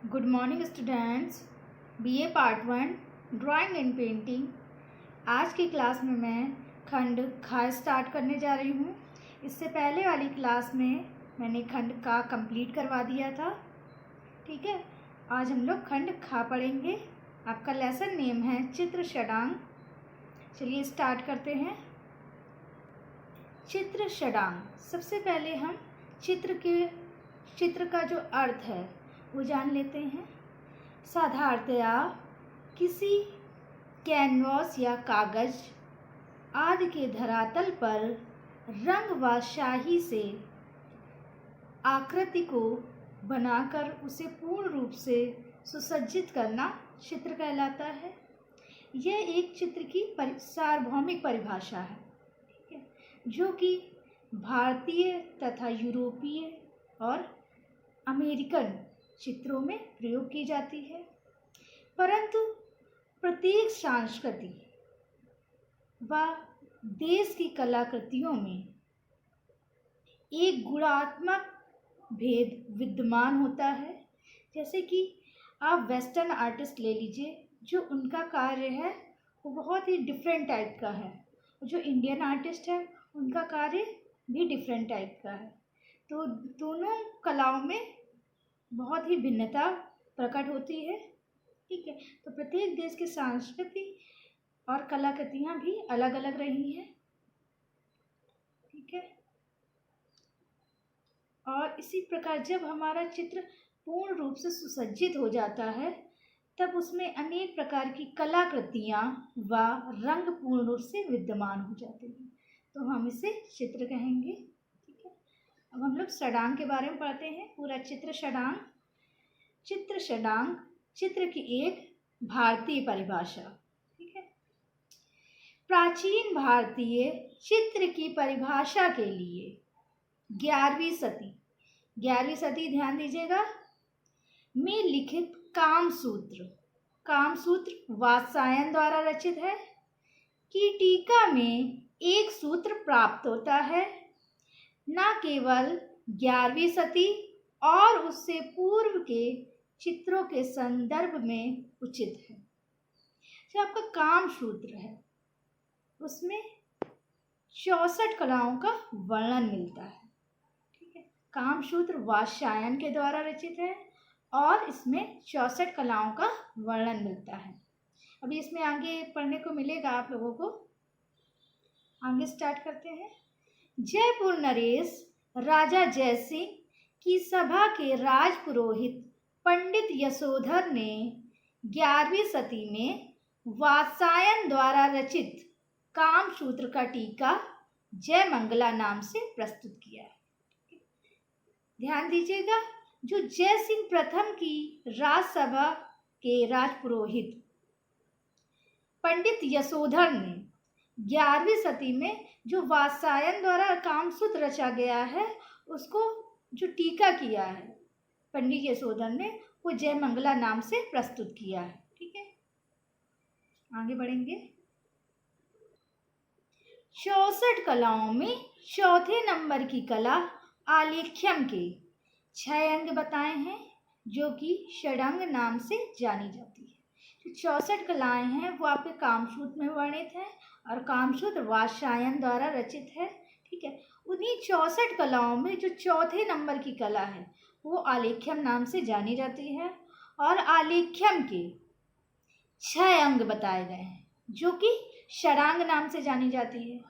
Good morning students. BA part 1 drawing and painting. आज की class में मैं खंड खा स्टार्ट करने जा रही हूँ। इससे पहले वाली क्लास में मैंने खंड का कंप्लीट करवा दिया था। ठीक है, आज हम लोग खंड खा पढ़ेंगे। आपका लेसन नेम है चित्र षडांग। चलिए स्टार्ट करते हैं। चित्र षडांग। सबसे पहले हम चित्र का जो अर्थ है वो जान लेते हैं। साधारणतया किसी कैनवास या कागज आदि के धरातल पर रंग व स्याही से आकृति को बनाकर उसे पूर्ण रूप से सुसज्जित करना चित्र कहलाता है। यह एक चित्र की सार्वभौमिक परिभाषा है, ठीक है, जो कि भारतीय तथा यूरोपीय और अमेरिकन चित्रों में प्रयोग की जाती है। परंतु प्रत्येक संस्कृति व देश की कलाकृतियों में एक गुणात्मक भेद विद्यमान होता है। जैसे कि आप वेस्टर्न आर्टिस्ट ले लीजिए, जो उनका कार्य है वो बहुत ही डिफरेंट टाइप का है। जो इंडियन आर्टिस्ट है उनका कार्य भी डिफरेंट टाइप का है। तो दोनों कलाओं में बहुत ही भिन्नता प्रकट होती है। ठीक है, तो प्रत्येक देश की संस्कृति और कलाकृतियाँ भी अलग अलग रही हैं। ठीक है, और इसी प्रकार जब हमारा चित्र पूर्ण रूप से सुसज्जित हो जाता है तब उसमें अनेक प्रकार की कलाकृतियाँ व रंग पूर्ण रूप से विद्यमान हो जाते हैं, तो हम इसे चित्र कहेंगे। ठीक है, अब हम लोग षडांग के बारे में पढ़ते हैं। पूरा चित्र षडांग। चित्र षडांग चित्र की एक भारतीय परिभाषा। ठीक है, प्राचीन भारतीय चित्र की परिभाषा के लिए 11वीं सदी ध्यान दीजिएगा में लिखित कामसूत्र वात्स्यायन द्वारा रचित है कि टीका में एक सूत्र प्राप्त होता है। न केवल 11वीं सदी और उससे पूर्व के चित्रों के संदर्भ में उचित है। जो आपका कामसूत्र है उसमें 64 कलाओं का वर्णन मिलता है। ठीक है, कामसूत्र वात्स्यायन के द्वारा रचित है और इसमें 64 कलाओं का वर्णन मिलता है। अभी इसमें आगे पढ़ने को मिलेगा आप लोगों को। आगे स्टार्ट करते हैं। जयपुर नरेश राजा जयसिंह की सभा के राजपुरोहित पंडित यशोधर ने 11वीं सदी में वात्स्यायन द्वारा रचित कामसूत्र का टीका जयमंगला नाम से प्रस्तुत किया है। ध्यान दीजिएगा, जो जयसिंह प्रथम की राजसभा के राजपुरोहित पंडित यशोधर ने 11वीं सदी में जो वात्स्यायन द्वारा कामसूत्र रचा गया है उसको जो टीका किया है पंडित यशोधर ने, वो जयमंगला नाम से प्रस्तुत किया है। ठीक है, आगे बढ़ेंगे। 64 कलाओं में चौथे नंबर की कला आलेख्यम के 6 अंग बताए हैं, जो कि षडंग नाम से जानी जाती है। जो 64 कलाएं हैं वो आपके कामसूत्र में वर्णित हैं और कामसूत्र वात्स्यायन द्वारा रचित है। ठीक है, उन्हीं 64 कलाओं में जो चौथे नंबर की कला है वो आलेख्यम नाम से जानी जाती है और आलेख्यम के 6 अंग बताए गए हैं, जो कि षडांग नाम से जानी जाती है।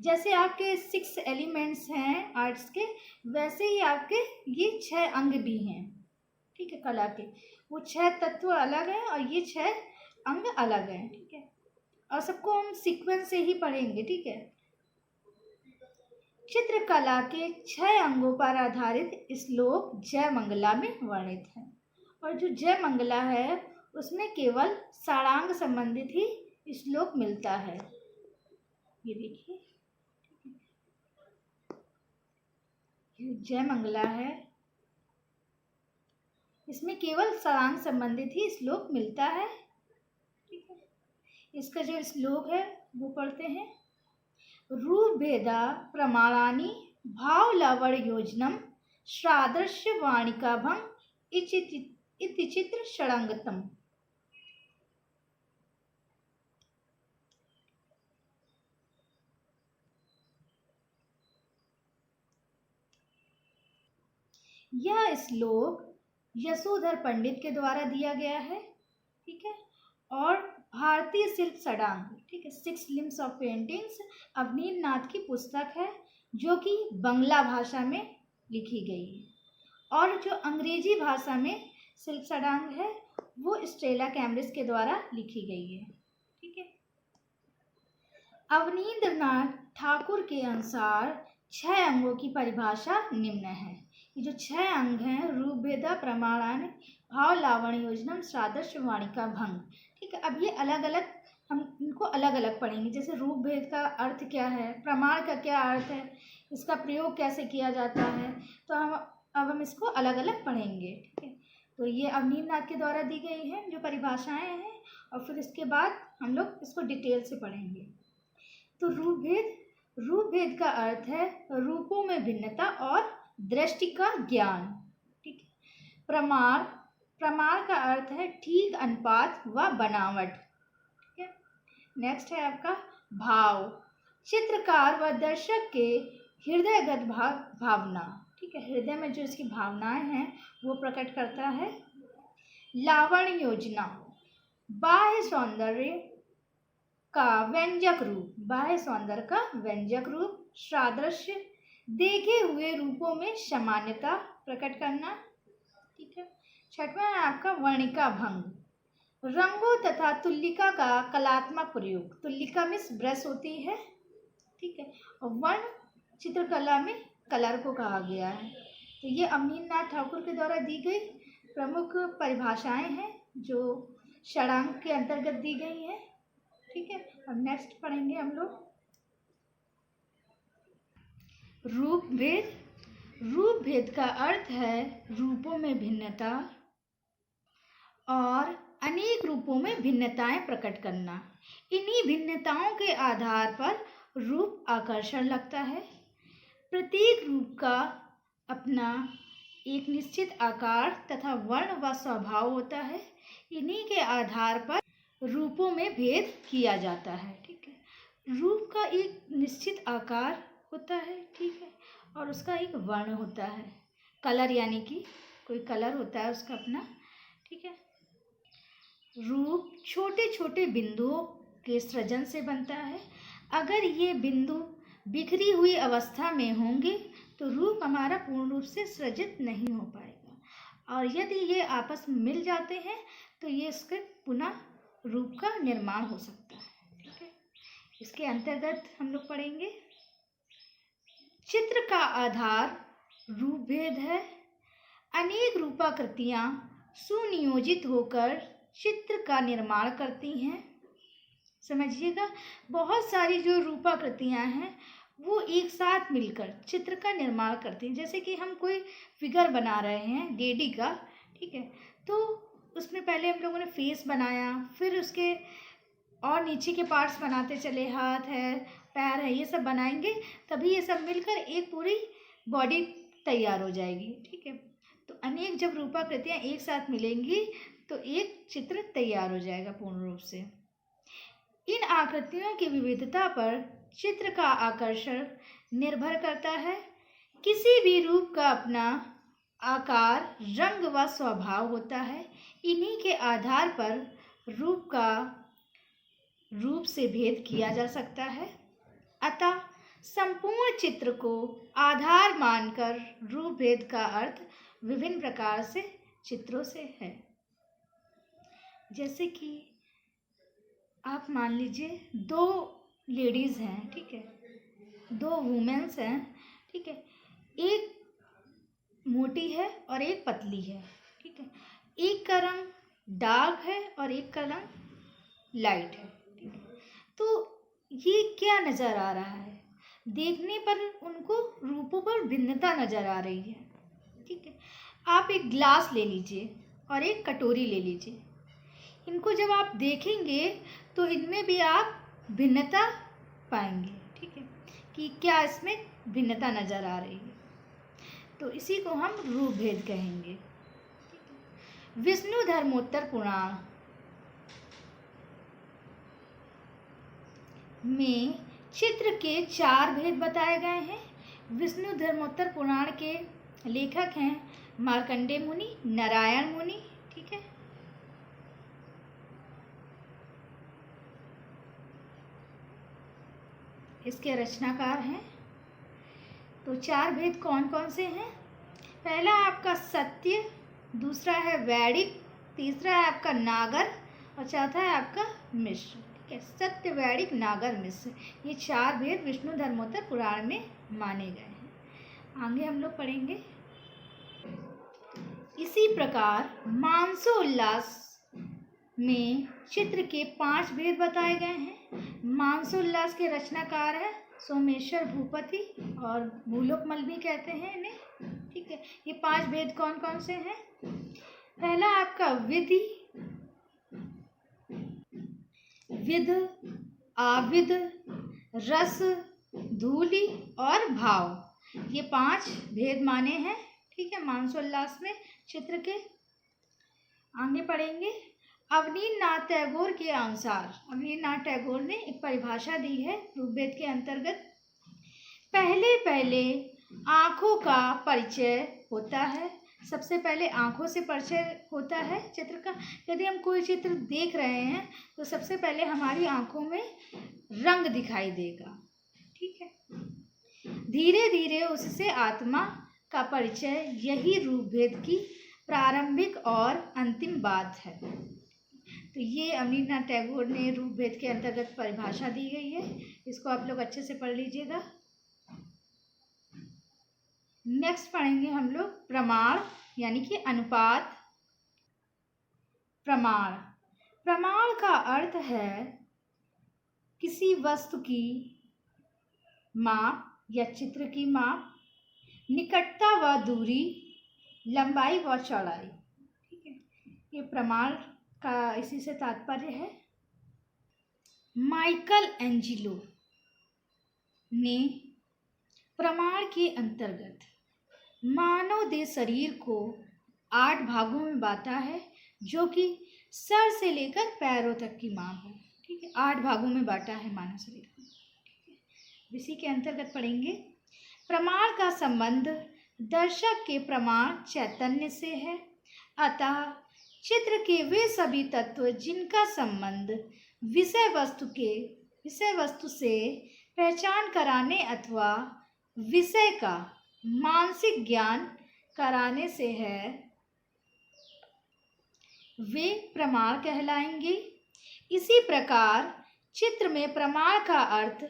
जैसे आपके 6 एलिमेंट्स हैं आर्ट्स के, वैसे ही आपके ये 6 अंग भी हैं। ठीक है, कला के वो 6 तत्व अलग हैं और ये 6 अंग अलग हैं। ठीक है, और सबको हम सीक्वेंस से ही पढ़ेंगे। ठीक है, चित्रकला के 6 अंगों पर आधारित श्लोक जयमंगला में वर्णित है और जो जयमंगला है उसमें केवल षडांग संबंधित ही श्लोक मिलता है। ये देखिए, जयमंगला है, इसमें केवल षडांग संबंधित ही श्लोक मिलता है। ठीक है, इसका जो श्लोक है वो पढ़ते हैं। रूप भेदा प्रमाणानि भाव लावण योजनम श्रादृश्य वाणिकाभम इति चित्र षडंगतम। यह श्लोक यशोधर पंडित के द्वारा दिया गया है, ठीक है। और भारतीय शिल्प षडांग, ठीक है, 6 लिम्स ऑफ पेंटिंग्स अवनींद्र नाथ की पुस्तक है जो कि बंगला भाषा में लिखी गई है। और जो अंग्रेजी भाषा में शिल्प षडांग है वो स्टेला कैम्ब्रिज के द्वारा लिखी गई है, ठीक है। अवनींद्र नाथ ठाकुर के अनुसार 6 अंगों की परिभाषा निम्न है। ये जो 6 अंग हैं, रूपभेदा, प्रमाणान, भाव, लावण्य, योजनम, सादृश्य, वाणिका, भंग, ठीक है। अब ये अलग अलग हम इनको अलग अलग पढ़ेंगे। जैसे रूप भेद का अर्थ क्या है, प्रमाण का क्या अर्थ है, इसका प्रयोग कैसे किया जाता है, तो हम इसको अलग अलग पढ़ेंगे, ठीक है। तो ये अवनींद्र नाथ के द्वारा दी गई है जो परिभाषाएं हैं, और फिर इसके बाद हम लोग इसको डिटेल से पढ़ेंगे। तो रूप भेद का अर्थ है रूपों में भिन्नता और दृष्टि का ज्ञान, ठीक है। प्रमाण का अर्थ है ठीक अनुपात व बनावट, ठीक है। नेक्स्ट है आपका भाव, चित्रकार व दर्शक के हृदयगत भावना, ठीक है, हृदय में जो इसकी भावनाएं हैं वो प्रकट करता है। लावण्य योजना, बाह्य सौंदर्य का व्यंजक रूप, बाह्य सौंदर्य का व्यंजक रूप। सादृश्य, देखे हुए रूपों में समानता प्रकट करना, ठीक है। 6वां है आपका वर्णिका भंग, रंगों तथा तुल्लिका का कलात्मक प्रयोग। तुल्लिका में ब्रश होती है, ठीक है, और वर्ण चित्रकला में कलर को कहा गया है। तो ये अवनींद्र नाथ ठाकुर के द्वारा दी गई प्रमुख परिभाषाएं हैं जो षडांग के अंतर्गत दी गई हैं, ठीक है। अब नेक्स्ट पढ़ेंगे हम लोग रूप भेद। रूप भेद का अर्थ है रूपों में भिन्नता और अनेक रूपों में भिन्नताएं प्रकट करना। इन्हीं भिन्नताओं के आधार पर रूप आकर्षण लगता है। प्रत्येक रूप का अपना एक निश्चित आकार तथा वर्ण व स्वभाव होता है। इन्हीं के आधार पर रूपों में भेद किया जाता है, ठीक है। रूप का एक निश्चित आकार होता है, ठीक है, और उसका एक वर्ण होता है, कलर, यानी कि कोई कलर होता है उसका अपना, ठीक है। रूप छोटे छोटे बिंदुओं के सृजन से बनता है। अगर ये बिंदु बिखरी हुई अवस्था में होंगे तो रूप हमारा पूर्ण रूप से सृजित नहीं हो पाएगा, और यदि ये आपस में मिल जाते हैं तो ये इसके पुनः रूप का निर्माण हो सकता है, ठीक है। इसके अंतर्गत हम लोग पढ़ेंगे चित्र का आधार रूप भेद है। अनेक रूपाकृतियाँ सुनियोजित होकर चित्र का निर्माण करती हैं। समझिएगा, बहुत सारी जो रूपाकृतियाँ हैं वो एक साथ मिलकर चित्र का निर्माण करती हैं। जैसे कि हम कोई फिगर बना रहे हैं लेडी का, ठीक है, तो उसमें पहले हम लोगों ने फेस बनाया, फिर उसके और नीचे के पार्ट्स बनाते चले, हाथ है, पैर है, ये सब बनाएंगे, तभी ये सब मिलकर एक पूरी बॉडी तैयार हो जाएगी, ठीक है। तो अनेक जब रूपाकृतियाँ एक साथ मिलेंगी तो एक चित्र तैयार हो जाएगा पूर्ण रूप से। इन आकृतियों की विविधता पर चित्र का आकर्षण निर्भर करता है। किसी भी रूप का अपना आकार, रंग व स्वभाव होता है। इन्हीं के आधार पर रूप से भेद किया जा सकता है। अतः संपूर्ण चित्र को आधार मानकर रूप भेद का अर्थ विभिन्न प्रकार से चित्रों से है। जैसे कि आप मान लीजिए 2 लेडीज़ हैं, ठीक है, 2 वुमेन्स हैं, ठीक है, एक मोटी है और एक पतली है, ठीक है। एक का रंग डार्क है और एक का रंग लाइट है, ठीक है। तो ये क्या नज़र आ रहा है, देखने पर उनको रूपों पर भिन्नता नज़र आ रही है, ठीक है। आप एक ग्लास ले लीजिए और एक कटोरी ले लीजिए, इनको जब आप देखेंगे तो इनमें भी आप भिन्नता पाएंगे, ठीक है, कि क्या इसमें भिन्नता नज़र आ रही है। तो इसी को हम रूप भेद कहेंगे, ठीक है। विष्णु धर्मोत्तर पुराण में चित्र के 4 भेद बताए गए हैं। विष्णु धर्मोत्तर पुराण के लेखक हैं मार्कंडेय मुनि, नारायण मुनि। ठीक है, इसके रचनाकार हैं। तो 4 भेद कौन कौन से हैं? पहला आपका सत्य, दूसरा है वैदिक, तीसरा है आपका नागर और चौथा है आपका मिश्र। ठीक है, सत्य, वैदिक, नागर, मिश्र, ये 4 भेद विष्णु धर्मोत्तर पुराण में माने गए हैं। आगे हम लोग पढ़ेंगे। इसी प्रकार मानसोल्लास में चित्र के 5 भेद बताए गए हैं। मानसोल्लास के रचनाकार है सोमेश्वर भूपति और भूलोकमल भी कहते हैं इन्हें। ठीक है, ये 5 भेद कौन कौन से हैं? पहला आपका विधि, विध, आविद, रस, धूलि और भाव, ये 5 भेद माने हैं। ठीक है, मानसोल्लास में चित्र के। आगे पढ़ेंगे। अवनीन्द्रनाथ टैगोर के अनुसार, अवनीन्द्रनाथ टैगोर ने एक परिभाषा दी है रूपभेद के अंतर्गत। पहले पहले आँखों का परिचय होता है। सबसे पहले आँखों से परिचय होता है चित्र का। यदि हम कोई चित्र देख रहे हैं तो सबसे पहले हमारी आँखों में रंग दिखाई देगा। ठीक है, धीरे धीरे उससे आत्मा का परिचय, यही रूपभेद की प्रारंभिक और अंतिम बात है। तो ये अवनीन्द्रनाथ टैगोर ने रूपभेद के अंतर्गत परिभाषा दी गई है। इसको आप लोग अच्छे से पढ़ लीजिएगा। नेक्स्ट पढ़ेंगे हम लोग प्रमाण यानी कि अनुपात। प्रमाण, प्रमाण का अर्थ है किसी वस्तु की माप या चित्र की माप, निकटता व दूरी, लंबाई व चौड़ाई। ठीक है, ये प्रमाण का इसी से तात्पर्य है। माइकल एंजिलो ने प्रमाण के अंतर्गत मानव देह शरीर को 8 भागों में बांटा है, जो कि सर से लेकर पैरों तक की माप है। ठीक है, 8 भागों में बांटा है मानव शरीर को। ठीक है, इसी के अंतर्गत पढ़ेंगे। प्रमाण का संबंध दर्शक के प्रमाण चैतन्य से है। अतः चित्र के वे सभी तत्व जिनका संबंध विषय वस्तु से पहचान कराने अथवा विषय का मानसिक ज्ञान कराने से है, वे प्रमाण कहलाएंगे। इसी प्रकार चित्र में प्रमाण का अर्थ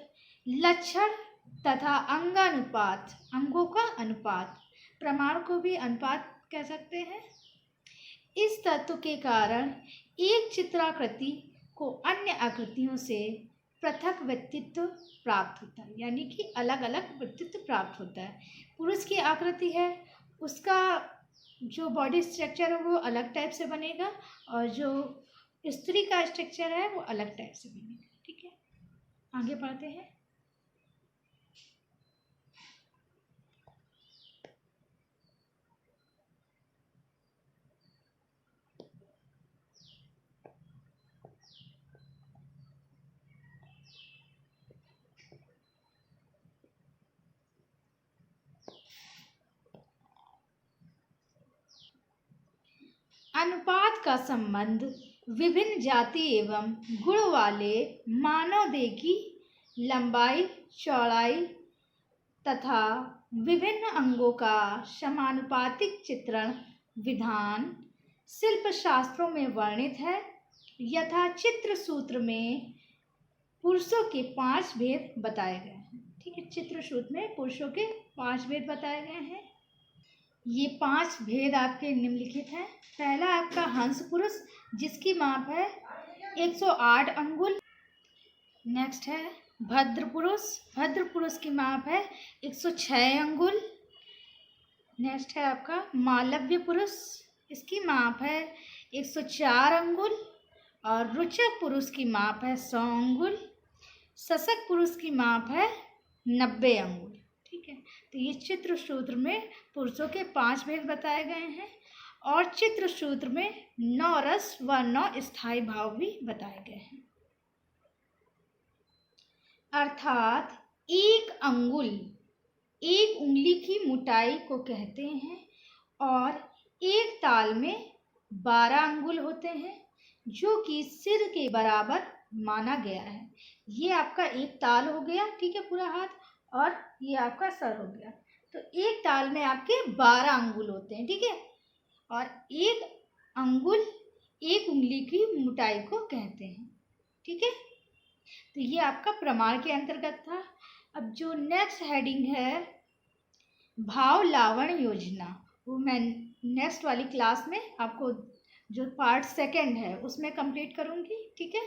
लक्षण तथा अंगानुपात, अंगों का अनुपात, प्रमाण को भी अनुपात कह सकते हैं। इस तत्व के कारण एक चित्राकृति को अन्य आकृतियों से पृथक व्यक्तित्व प्राप्त होता है, यानी कि अलग अलग व्यक्तित्व प्राप्त होता है। पुरुष की आकृति है, उसका जो बॉडी स्ट्रक्चर है वो अलग टाइप से बनेगा और जो स्त्री का स्ट्रक्चर है वो अलग टाइप से बनेगा। ठीक है, आगे पढ़ते हैं। अनुपात का संबंध विभिन्न जाति एवं गुण वाले मानव देह की लंबाई, चौड़ाई तथा विभिन्न अंगों का समानुपातिक चित्रण विधान शिल्प शास्त्रों में वर्णित है। यथा चित्र सूत्र में पुरुषों के 5 भेद बताए गए हैं। ठीक है, चित्र सूत्र में पुरुषों के 5 भेद बताए गए हैं। ये 5 भेद आपके निम्नलिखित हैं। पहला आपका हंस पुरुष, जिसकी माप है 108 अंगुल। नेक्स्ट है भद्र पुरुष, भद्र पुरुष की माप है 106 अंगुल। नेक्स्ट है आपका मालव्य पुरुष, इसकी माप है 104 अंगुल। और रुचक पुरुष की माप है 100 अंगुल। शशक पुरुष की माप है 90 अंगुल। ठीक है, तो ये चित्र सूत्र में पुरुषों के 5 भेद बताए गए हैं। और चित्र सूत्र में 9 रस व 9 स्थायी भाव भी बताए गए हैं। अर्थात एक अंगुल एक उंगली की मोटाई को कहते हैं और एक ताल में 12 अंगुल होते हैं जो कि सिर के बराबर माना गया है। ये आपका एक ताल हो गया, ठीक है, पूरा हाथ, और ये आपका सर हो गया। तो एक ताल में आपके 12 अंगुल होते हैं, ठीक है, और एक अंगुल एक उंगली की मोटाई को कहते हैं, ठीक है। तो ये आपका प्रमाण के अंतर्गत था। अब जो नेक्स्ट हेडिंग है भाव लावण योजना, वो मैं नेक्स्ट वाली क्लास में आपको जो पार्ट 2 है उसमें कंप्लीट करूँगी, ठीक है।